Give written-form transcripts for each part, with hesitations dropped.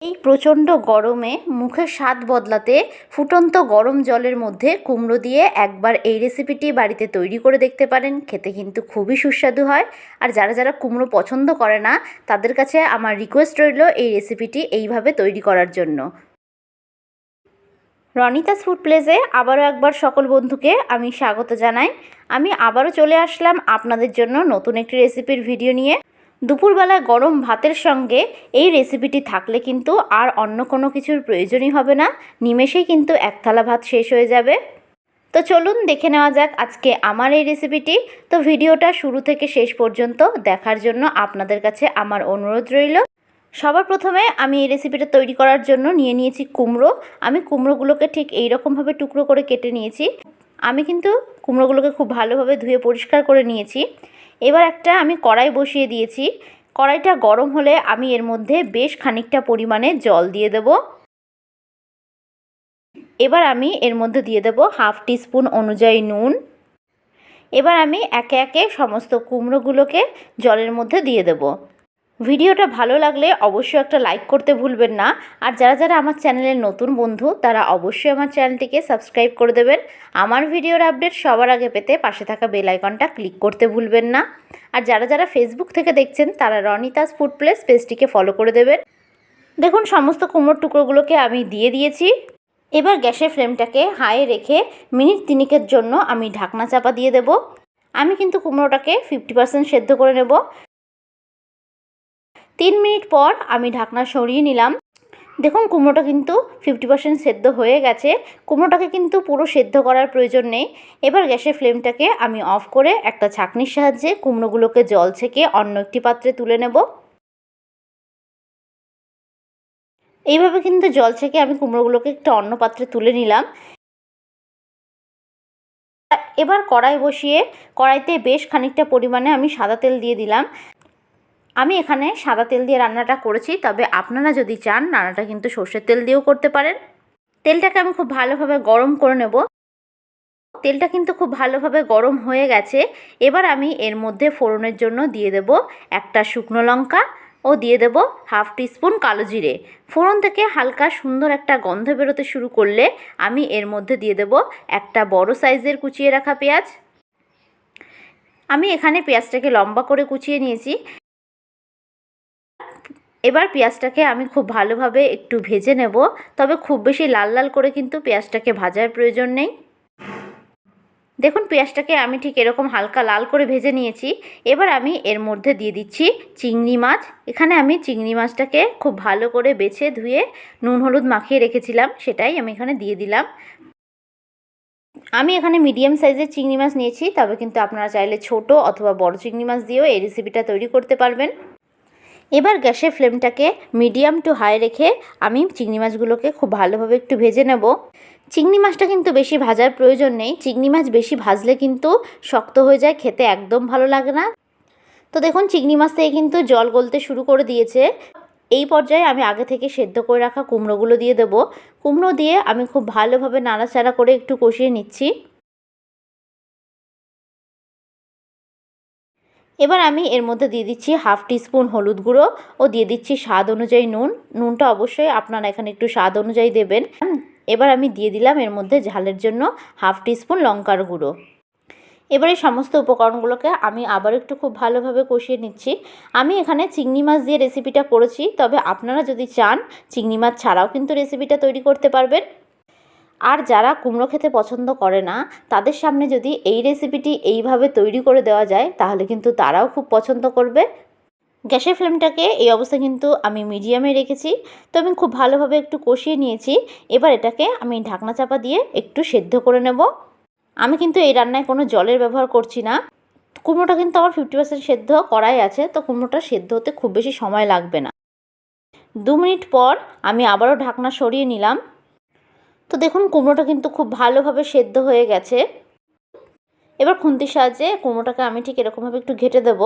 এই প্রচণ্ড গরমে মুখের স্বাদ বদলাতে ফুটন্ত গরম জলের মধ্যে কুমড়ো দিয়ে একবার এই রেসিপিটি বাড়িতে তৈরি করে দেখতে পারেন। খেতে কিন্তু খুবই সুস্বাদু হয়। আর যারা যারা কুমড়ো পছন্দ করে না তাদের কাছে আমার রিকোয়েস্ট রইল এই রেসিপিটি এইভাবে তৈরি করার জন্য। রনিতাস ফুড প্লেসে আবারও একবার সকল বন্ধুকে আমি স্বাগত জানাই। আমি আবারও চলে আসলাম আপনাদের জন্য নতুন একটি রেসিপির ভিডিও নিয়ে। দুপুরবেলায় গরম ভাতের সঙ্গে এই রেসিপিটি থাকলে কিন্তু আর অন্য কোনো কিছুর প্রয়োজনই হবে না, নিমেষেই কিন্তু এক থালা ভাত শেষ হয়ে যাবে। তো চলুন দেখে নেওয়া যাক আজকে আমার এই রেসিপিটি। তো ভিডিওটা শুরু থেকে শেষ পর্যন্ত দেখার জন্য আপনাদের কাছে আমার অনুরোধ রইল। সবার প্রথমে আমি এই রেসিপিটা তৈরি করার জন্য নিয়ে নিয়েছি কুমড়ো। আমি কুমড়োগুলোকে ঠিক এই রকমভাবে টুকরো করে কেটে নিয়েছি। আমি কিন্তু কুমড়োগুলোকে খুব ভালোভাবে ধুয়ে পরিষ্কার করে নিয়েছি। এবার একটা আমি কড়াই বসিয়ে দিয়েছি। কড়াইটা গরম হলে আমি এর মধ্যে বেশ খানিকটা পরিমাণে জল দিয়ে দেব। এবার আমি এর মধ্যে দিয়ে দেব হাফ টিস্পুন অনুযায়ী নুন। এবার আমি একে একে সমস্ত কুমড়োগুলোকে জলের মধ্যে দিয়ে দেব। ভিডিওটা ভালো লাগলে অবশ্যই একটা লাইক করতে ভুলবেন না। আর যারা যারা আমার চ্যানেলের নতুন বন্ধু তারা অবশ্যই আমার চ্যানেলটিকে সাবস্ক্রাইব করে দেবেন। আমার ভিডিওর আপডেট সবার আগে পেতে পাশে থাকা বেল আইকনটা ক্লিক করতে ভুলবেন না। আর যারা যারা ফেসবুক থেকে দেখছেন তারা রনিতাস ফুড প্লেস পেজটিকে ফলো করে দেবেন। দেখুন সমস্ত কুমড়োর টুকরোগুলোকে আমি দিয়ে দিয়েছি। এবার গ্যাসের ফ্লেমটাকে হাই রেখে মিনিট 3 জন্য আমি ঢাকনা চাপা দিয়ে দেব। আমি কিন্তু কুমড়োটাকে 50% সেদ্ধ করে নেব। 3 মিনিট পর আমি ঢাকনা সরিয়ে নিলাম। দেখুন কুমড়োটা কিন্তু 50% সেদ্ধ হয়ে গেছে। কুমড়োটাকে কিন্তু পুরো সেদ্ধ করার প্রয়োজন নেই। এবার গ্যাসের ফ্লেমটাকে আমি অফ করে একটা ছাঁকনির সাহায্যে কুমড়োগুলোকে জল ছেঁকে অন্য একটি পাত্রে তুলে নেব। এইভাবে কিন্তু জল ছেঁকে আমি কুমড়োগুলোকে একটা অন্য পাত্রে তুলে নিলাম। এবার কড়াই বসিয়ে কড়াইতে বেশ খানিকটা পরিমাণে আমি সাদা তেল দিয়ে দিলাম। আমি এখানে সাদা তেল দিয়ে রান্নাটা করেছি, তবে আপনারা যদি চান রান্নাটা কিন্তু সর্ষের তেল দিয়েও করতে পারেন। তেলটাকে আমি খুব ভালোভাবে গরম করে নেব। তেলটা কিন্তু খুব ভালোভাবে গরম হয়ে গেছে। এবার আমি এর মধ্যে ফোড়নের জন্য দিয়ে দেব একটা শুকনো লঙ্কা ও দিয়ে দেব হাফ টিস্পুন কালো জিরে। ফোড়ন থেকে হালকা সুন্দর একটা গন্ধ বেরোতে শুরু করলে আমি এর মধ্যে দিয়ে দেব একটা বড় সাইজের কুচিয়ে রাখা পেঁয়াজ। আমি এখানে পেঁয়াজটাকে লম্বা করে কুচিয়ে নিয়েছি। এবার পেঁয়াজটাকে আমি খুব ভালোভাবে একটু ভেজে নেব, তবে খুব বেশি লাল লাল করে কিন্তু পেঁয়াজটাকে ভাজার প্রয়োজন নেই। দেখুন পেঁয়াজটাকে আমি ঠিক এরকম হালকা লাল করে ভেজে নিয়েছি। এবার আমি এর মধ্যে দিয়ে দিচ্ছি চিংড়ি মাছ। এখানে আমি চিংড়ি মাছটাকে খুব ভালো করে বেছে ধুয়ে নুন হলুদ মাখিয়ে রেখেছিলাম, সেটাই আমি এখানে দিয়ে দিলাম। আমি এখানে মিডিয়াম সাইজের চিংড়ি মাছ নিয়েছি, তবে কিন্তু আপনারা চাইলে ছোট অথবা বড় চিংড়ি মাছ দিয়েও এই রেসিপিটা তৈরি করতে পারবেন। এবার গ্যাসের ফ্লেমটাকে মিডিয়াম টু হাই রেখে আমি চিংড়ি মাছগুলোকে খুব ভালোভাবে একটু ভেজে নেব। চিংড়ি মাছটা কিন্তু বেশি ভাজার প্রয়োজন নেই। চিংড়ি মাছ বেশি ভাজলে কিন্তু শক্ত হয়ে যায়, খেতে একদম ভালো লাগে না। তো দেখুন চিংড়ি মাছ থেকে কিন্তু জল গলতে শুরু করে দিয়েছে। এই পর্যায়ে আমি আগে থেকে সেদ্ধ করে রাখা কুমড়োগুলো দিয়ে দেব। কুমড়ো দিয়ে আমি খুব ভালোভাবে নাড়াচাড়া করে একটু কষিয়ে নিচ্ছি। এবার আমি এর মধ্যে দিয়ে দিচ্ছি হাফ টিস্পুন হলুদ গুঁড়ো ও দিয়ে দিচ্ছি স্বাদ অনুযায়ী নুন। নুনটা অবশ্যই আপনারা এখানে একটু স্বাদ অনুযায়ী দেবেন। এবার আমি দিয়ে দিলাম এর মধ্যে ঝালের জন্য হাফ টিস্পুন লঙ্কার গুঁড়ো। এবার এই সমস্ত উপকরণগুলোকে আমি আবার একটু খুব ভালোভাবে কষিয়ে নিচ্ছি। আমি এখানে চিংড়ি মাছ দিয়ে রেসিপিটা করেছি, তবে আপনারা যদি চান চিংড়ি মাছ ছাড়াও কিন্তু রেসিপিটা তৈরি করতে পারবেন। আর যারা কুমড়ো খেতে পছন্দ করে না তাদের সামনে যদি এই রেসিপিটি এইভাবে তৈরি করে দেওয়া যায় তাহলে কিন্তু তারাও খুব পছন্দ করবে। গ্যাসের ফ্লেমটাকে এই অবস্থায় কিন্তু আমি মিডিয়ামে রেখেছি। তো আমি খুব ভালোভাবে একটু কষিয়ে নিয়েছি। এবার এটাকে আমি ঢাকনা চাপা দিয়ে একটু সেদ্ধ করে নেব। আমি কিন্তু এই রান্নায় কোনো জলের ব্যবহার করছি না। কুমড়োটা কিন্তু আমার 50% সেদ্ধ করাই আছে, তো কুমড়োটা সেদ্ধ হতে খুব বেশি সময় লাগবে না। 2 মিনিট পর আমি আবারও ঢাকনা সরিয়ে নিলাম। তো দেখুন কুমড়োটা কিন্তু খুব ভালোভাবে সেদ্ধ হয়ে গেছে। এবার খুন্তির সাহায্যে কুমড়োটাকে আমি ঠিক এরকমভাবে একটু ঘেঁটে দেব।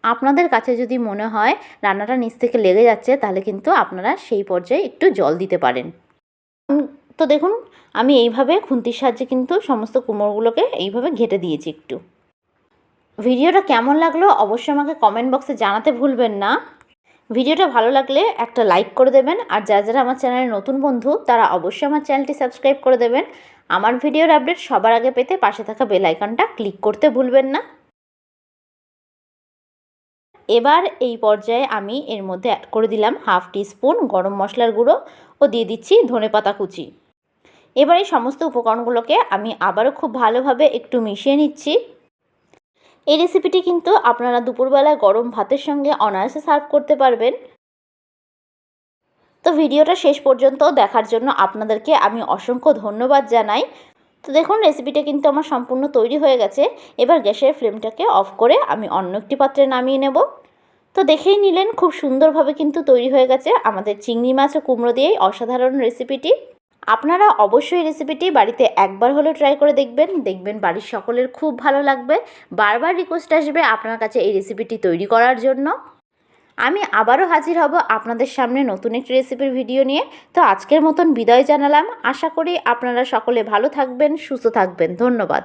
আপনাদের কাছে যদি মনে হয় রান্নাটা নিচ থেকে লেগে যাচ্ছে তাহলে কিন্তু আপনারা সেই পর্যায়ে একটু জল দিতে পারেন। তো দেখুন আমি এইভাবে খুন্তির সাহায্যে কিন্তু সমস্ত কুমড়োগুলোকে এইভাবে ঘেঁটে দিয়েছি একটু। ভিডিওটা কেমন লাগলো অবশ্যই আমাকে কমেন্ট বক্সে জানাতে ভুলবেন না। ভিডিওটা ভালো লাগলে একটা লাইক করে দেবেন, আর যারা আমার চ্যানেলের নতুন বন্ধু তারা অবশ্যই আমার চ্যানেলটি সাবস্ক্রাইব করে দেবেন। আমার ভিডিওর আপডেট সবার আগে পেতে পাশে থাকা বেল আইকনটা ক্লিক করতে ভুলবেন না। এবার এই পর্যায়ে আমি এর মধ্যে অ্যাড করে দিলাম হাফ টিস্পুন গরম মশলার গুঁড়ো ও দিয়ে দিচ্ছি ধনেপাতা কুচি। এবার এই সমস্ত উপকরণগুলোকে আমি আবারও খুব ভালোভাবে একটু মিশিয়ে নিচ্ছি। এই রেসিপিটি কিন্তু আপনারা দুপুরবেলায় গরম ভাতের সঙ্গে অনায়াসে সার্ভ করতে পারবেন। তো ভিডিওটা শেষ পর্যন্ত দেখার জন্য আপনাদেরকে আমি অসংখ্য ধন্যবাদ জানাই। তো দেখুন রেসিপিটা কিন্তু আমার সম্পূর্ণ তৈরি হয়ে গেছে। এবার গ্যাসের ফ্লেমটাকে অফ করে আমি অন্য একটি পাত্রে নামিয়ে নেব। তো দেখেই নিলেন খুব সুন্দরভাবে কিন্তু তৈরি হয়ে গেছে আমাদের চিংড়ি মাছ ও কুমড়ো দিয়েই অসাধারণ রেসিপিটি। আপনারা অবশ্যই রেসিপিটি বাড়িতে একবার হলেও ট্রাই করে দেখবেন বাড়ির সকলের খুব ভালো লাগবে। বারবার রিকোয়েস্ট আসবে আপনার কাছে এই রেসিপিটি তৈরি করার জন্য। আমি আবারও হাজির হব আপনাদের সামনে নতুন একটি রেসিপির ভিডিও নিয়ে। তো আজকের মতন বিদায় জানালাম। আশা করি আপনারা সকলে ভালো থাকবেন, সুস্থ থাকবেন। ধন্যবাদ।